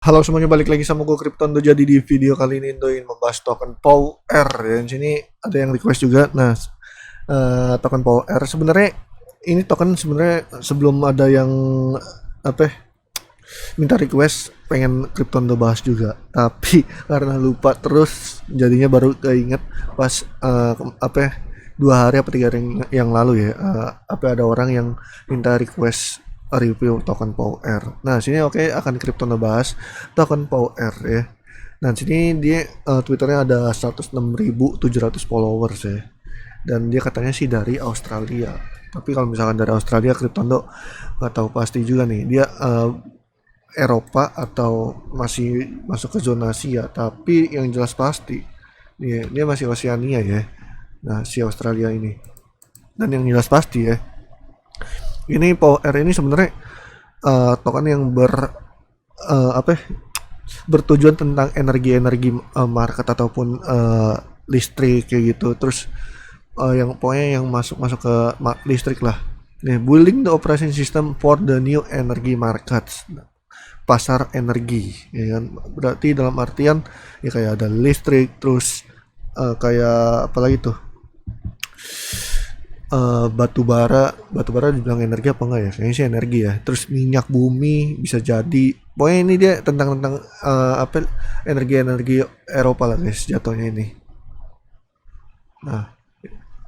Halo semuanya, balik lagi sama gue Kryptondo. Jadi di video kali ini Indo ingin membahas token POWR ya. Di sini ada yang request juga. Nah, token POWR sebenarnya ini token sebenarnya sebelum ada yang apa ya, minta request pengen Kryptondo bahas juga. Tapi karena lupa terus jadinya baru keinget pas apa ya, 2 hari apa 3 hari yang lalu ya, apa ada orang yang minta request review token POWR. Nah, sini oke akan Kryptondo bahas token POWR ya. Nah, sini dia Twitternya ada 106.700 followers ya. Dan dia katanya sih dari Australia. Tapi kalau misalkan dari Australia, Kryptondo nggak tahu pasti juga nih. Dia Eropa atau masih masuk ke zona Asia. Tapi yang jelas pasti dia masih Oceania ya. Nah, si Australia ini. Dan yang jelas pasti ya, ini POWR ini sebenarnya token yang apa ya, bertujuan tentang energi-energi market ataupun listrik kayak gitu. Terus yang pokoknya yang masuk ke listrik lah. Nih, building the operation system for the new energy markets, pasar energi ya kan. Berarti dalam artian ya kayak ada listrik, terus kayak apalagi tuh, batu bara dibilang energi apa enggak ya, kayaknya sih energi ya. Terus minyak bumi bisa jadi, pokoknya ini dia tentang apa, energi-energi Eropa lah guys jatuhnya ini. Nah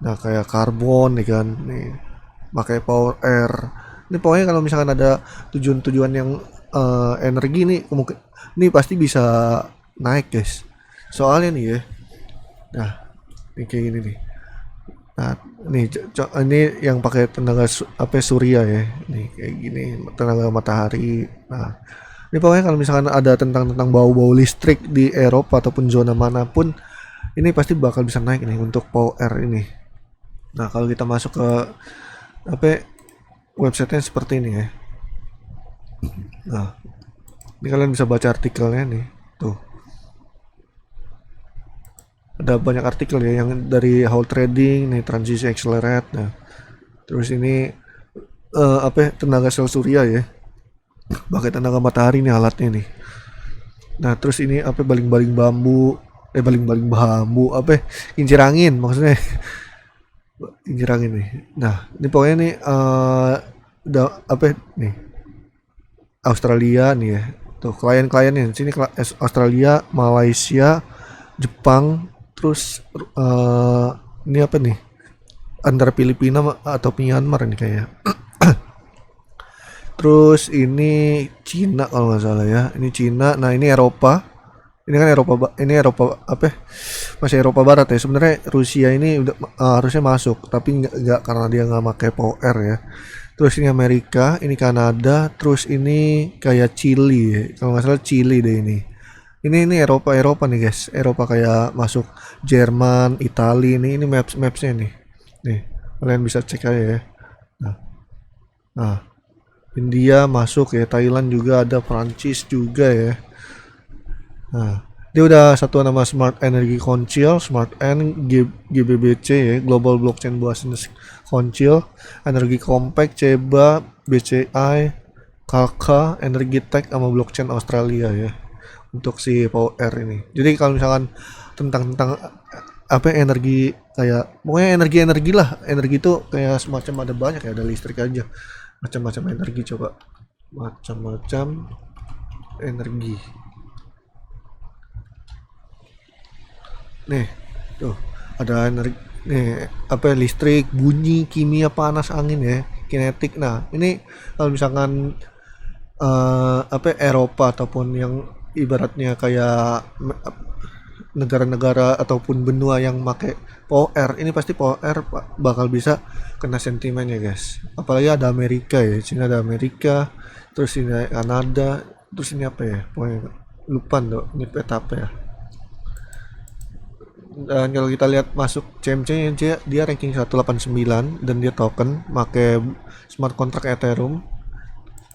nah kayak karbon nih kan nih, pakai power air. Ini pokoknya kalau misalkan ada tujuan-tujuan yang energi nih, mungkin ini pasti bisa naik guys, soalnya nih ya. Nah, ini kayak gini nih. Nah, nih ini yang pakai tenaga apa ya, surya ya. Nih kayak gini, tenaga matahari. Nah, ini pokoknya kalau misalkan ada tentang bau-bau listrik di Eropa ataupun zona manapun, ini pasti bakal bisa naik nih untuk power ini. Nah, kalau kita masuk ke apa ya, websitenya seperti ini ya. Nah, ini kalian bisa baca artikelnya nih. Tuh, ada banyak artikel ya yang dari How Trading nih, transisi accelerate. Nah, terus ini apa ya, tenaga sel surya ya, pakai tenaga matahari nih alatnya nih. Nah, terus ini apa, baling-baling bambu, baling-baling bambu apa ya, kincir angin maksudnya. Kincir angin nih. Nah, ini pokoknya nih udah apa ya, nih Australia nih ya. Tuh klien-kliennya sini Australia, Malaysia, Jepang, terus ini apa nih? Antara Filipina atau Myanmar ini kayaknya. Terus ini Cina kalau nggak salah ya. Ini Cina. Nah, ini Eropa. Ini kan Eropa, ini Eropa apa ya? Masih Eropa Barat ya. Sebenarnya Rusia ini udah harusnya masuk, tapi nggak karena dia nggak pakai POR ya. Terus ini Amerika, ini Kanada, terus ini kayak Chili ya. Kalau nggak salah Chili deh ini. Ini Eropa Eropa nih guys. Eropa kayak masuk Jerman, Italia. Ini mapsnya nih. Nih, kalian bisa cek aja ya. Nah, nah, India masuk ya, Thailand juga ada, Prancis juga ya. Nah, dia udah satu nama Smart Energy Council, Smart N, GBBC ya, Global Blockchain Business Council, Energy Compact, CEBA, BCI, KK, Energy Tech sama Blockchain Australia ya. Untuk si Power ini. Jadi kalau misalkan tentang apa ya, energi kayak pokoknya energi-energi lah. Energi itu kayak semacam ada banyak ya, ada listrik aja. Macam-macam energi, coba. Macam-macam energi. Nih, tuh ada energi nih, apa ya, listrik, bunyi, kimia, panas, angin ya, kinetik. Nah, ini kalau misalkan apa ya, Eropa ataupun yang ibaratnya kayak negara-negara ataupun benua yang make POR, ini pasti POR bakal bisa kena sentimennya guys. Apalagi ada Amerika ya, sini ada Amerika, terus ini Kanada, terus ini apa ya, pokoknya lupa dong ini peta apa ya. Dan kalau kita lihat masuk CMC, dia ranking 189 dan dia token make smart contract Ethereum.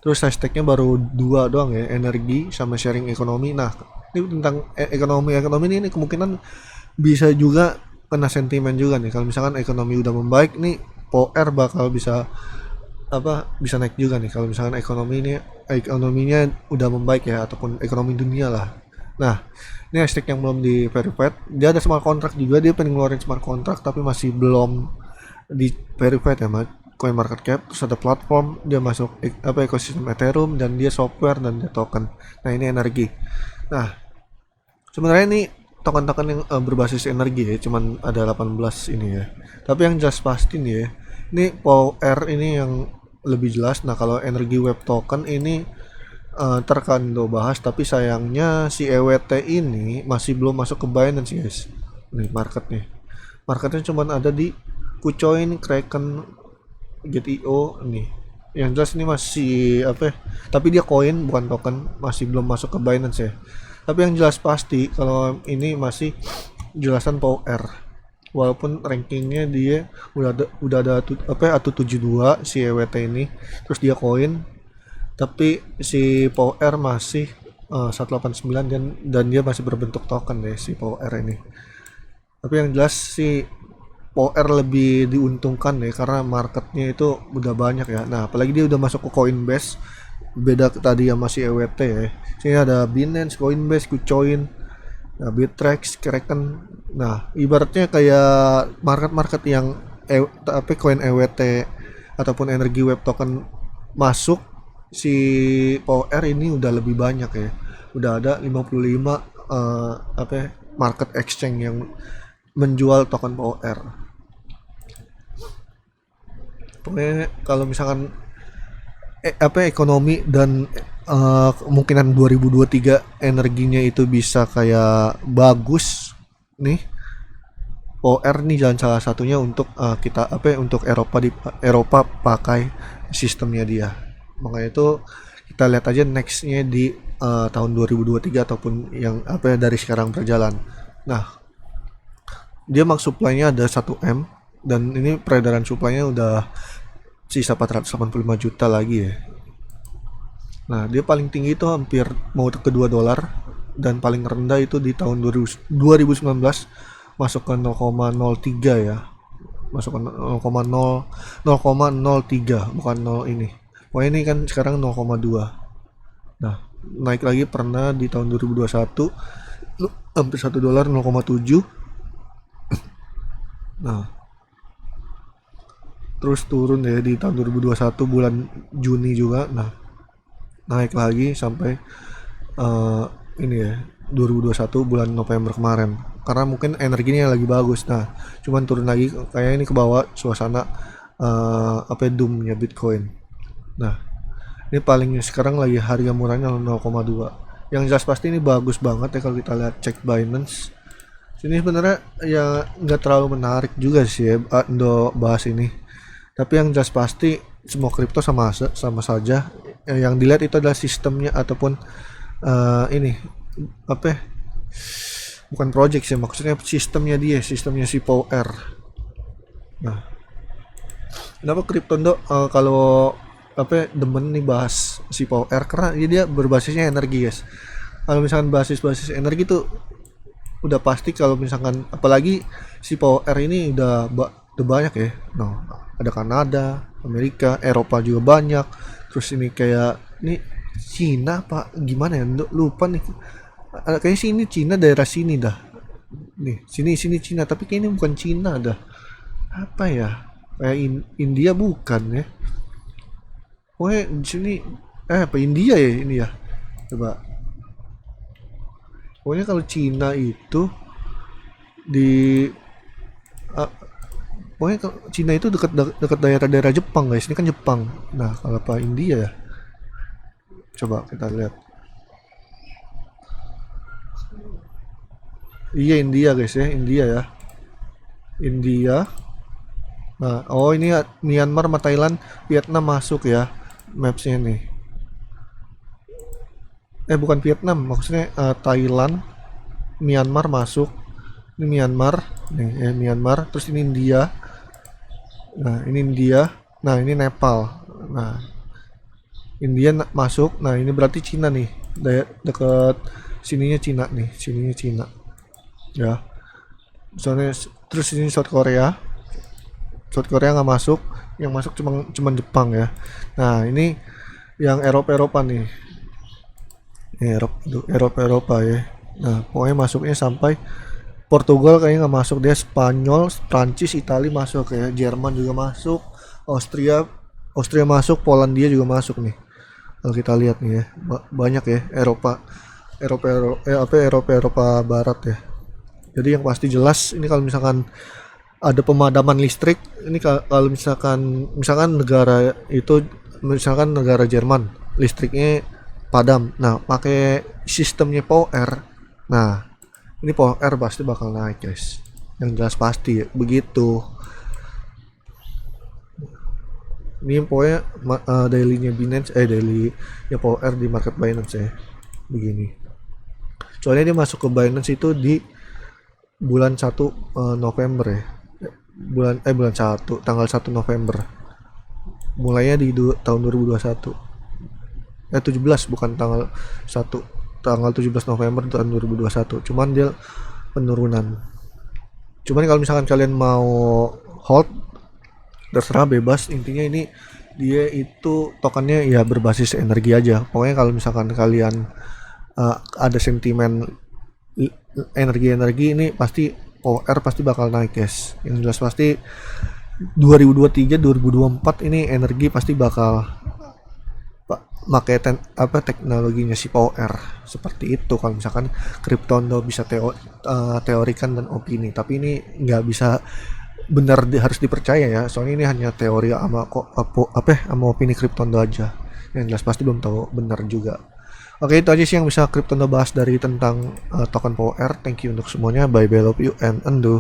Terus hashtagnya baru 2 doang ya, energi sama sharing ekonomi. Nah, ini tentang ekonomi ini kemungkinan bisa juga kena sentimen juga nih. Kalau misalkan ekonomi udah membaik nih, POR bakal bisa bisa naik juga nih kalau misalkan ekonominya udah membaik ya, ataupun ekonomi dunia lah. Nah, ini hashtag yang belum di verified, dia ada smart contract juga, dia pengen ngeluarin smart contract tapi masih belum di verified ya, Mas. Coin market cap, terus ada platform, dia masuk ekosistem Ethereum, dan dia software, dan dia token. Nah, ini energi. Nah, sebenarnya ini token-token yang berbasis energi ya, cuman ada 18 ini ya. Tapi yang jelas pasti nih ya, ini POWR ini yang lebih jelas. Nah, kalau energi web token ini terkando bahas, tapi sayangnya si EWT ini masih belum masuk ke Binance guys. Nih marketnya cuman ada di KuCoin, Kraken, Get.io nih. Yang jelas ini masih apa ya, tapi dia koin bukan token, masih belum masuk ke Binance ya. Tapi yang jelas pasti kalau ini masih jelasan POWR, walaupun rankingnya dia udah ada atau 72 si EWT ini, terus dia koin, tapi si POWR masih 189, dan dia masih berbentuk token deh si POWR ini. Tapi yang jelas si POWR lebih diuntungkan ya, karena marketnya itu udah banyak ya. Nah, apalagi dia udah masuk ke Coinbase, beda tadi yang masih EWT ya. Sini ada Binance, Coinbase, KuCoin, nah, Bittrex, Kraken. Nah, ibaratnya kayak market-market yang koin EWT ataupun energi web token masuk, si POWR ini udah lebih banyak ya. Udah ada 55 market exchange yang menjual token POWR. Pokoknya kalau misalkan ekonomi dan kemungkinan 2023 energinya itu bisa kayak bagus nih, OR nih jalan salah satunya untuk untuk Eropa pakai sistemnya dia. Makanya itu kita lihat aja nextnya di tahun 2023 ataupun yang dari sekarang berjalan. Nah, dia max supply-nya ada 1M, dan ini peredaran supply-nya udah sisa 485 juta lagi ya. Nah, dia paling tinggi itu hampir mau ke $2, dan paling rendah itu di tahun 2019 masuk ke 0,03 ya. Masuk ke 0,03, bukan 0 ini. Pokoknya ini kan sekarang 0,2. Nah, naik lagi pernah di tahun 2021 hampir $1 0,7. Nah, terus turun ya di tahun 2021 bulan Juni juga. Nah, naik lagi sampai ini ya 2021 bulan November kemarin, karena mungkin energinya lagi bagus. Nah, cuman turun lagi kayak ini ke bawah suasana doomnya Bitcoin. Nah, ini paling sekarang lagi harga murahnya 0,2. Yang jelas pasti ini bagus banget ya kalau kita lihat cek Binance. Sini sebenarnya ya nggak terlalu menarik juga sih ya untuk bahas ini. Tapi yang jelas pasti semua kripto sama saja. Yang dilihat itu adalah sistemnya, ataupun ini bukan project sih, maksudnya sistemnya si POWR. Nah, kenapa Kriptondo kalau demen nih bahas si POWR, karena dia berbasisnya energi guys. Kalau misalkan basis energi tuh udah pasti, kalau misalkan apalagi si POWR ini udah banyak ya. No, ada Kanada, Amerika, Eropa juga banyak. Terus ini kayak ini Cina pak, gimana ya, lupa nih. Kayaknya sini Cina, daerah sini dah. Nih sini Cina, tapi kayaknya bukan Cina dah. Apa ya? Kayak India bukan ya? Pokoknya di sini apa India ya ini ya? Coba. Pokoknya kalau Cina itu di pokoknya Cina itu dekat daerah-daerah Jepang guys. Ini kan Jepang. Nah, kalau apa India ya? Coba kita lihat. Iya India guys ya, India ya. India. Nah, oh ini Myanmar sama Thailand, Vietnam masuk ya mapsnya nih. Bukan Vietnam, maksudnya Thailand, Myanmar masuk. Ini Myanmar, nih Myanmar, terus ini India. Nah, ini India. Nah, ini Nepal. Nah, India masuk. Nah, ini berarti Cina nih. Dekat sininya Cina nih, sininya Cina. Ya. Soalnya terus ini South Korea. South Korea nggak masuk. yang masuk cuman Jepang ya. Nah ini yang Eropa nih. Ini Eropa ya. Nah pokoknya masuknya sampai Portugal kayaknya nggak masuk, dia Spanyol, Prancis, Italia masuk ya, Jerman juga masuk, Austria Austria masuk, Polandia juga masuk nih. Kalau kita lihat nih ya, banyak ya Eropa Barat ya. Jadi yang pasti jelas ini kalau misalkan ada pemadaman listrik, ini kalau misalkan negara itu, misalkan negara Jerman listriknya padam, nah pakai sistemnya POWER, nah ini POWER pasti bakal naik guys, yang jelas pasti ya, begitu. Ini pokoknya dailynya Binance, daily ya POWER di market Binance ya, begini. Soalnya dia masuk ke Binance itu di bulan 1 November ya, bulan 1 tanggal 1 November, mulainya di tahun 2021, 17 bukan tanggal 17 November tahun 2021, cuman dia penurunan. Cuman kalau misalkan kalian mau hold, terserah, bebas. Intinya ini dia itu tokennya ya berbasis energi aja. Pokoknya kalau misalkan kalian ada sentimen energi ini, pasti POWER pasti bakal naik guys. Yang jelas pasti 2023 2024 ini energi pasti bakal pakai teknologinya si POWER seperti itu. Kalau misalkan Cryptondo bisa teorikan dan opini, tapi ini nggak bisa benar, harus dipercaya ya, soalnya ini hanya teori sama opini Cryptondo aja, yang jelas pasti belum tahu benar juga. Oke, itu aja sih yang bisa Cryptondo bahas dari tentang token POWER. Thank you untuk semuanya, bye bye, love you and undo.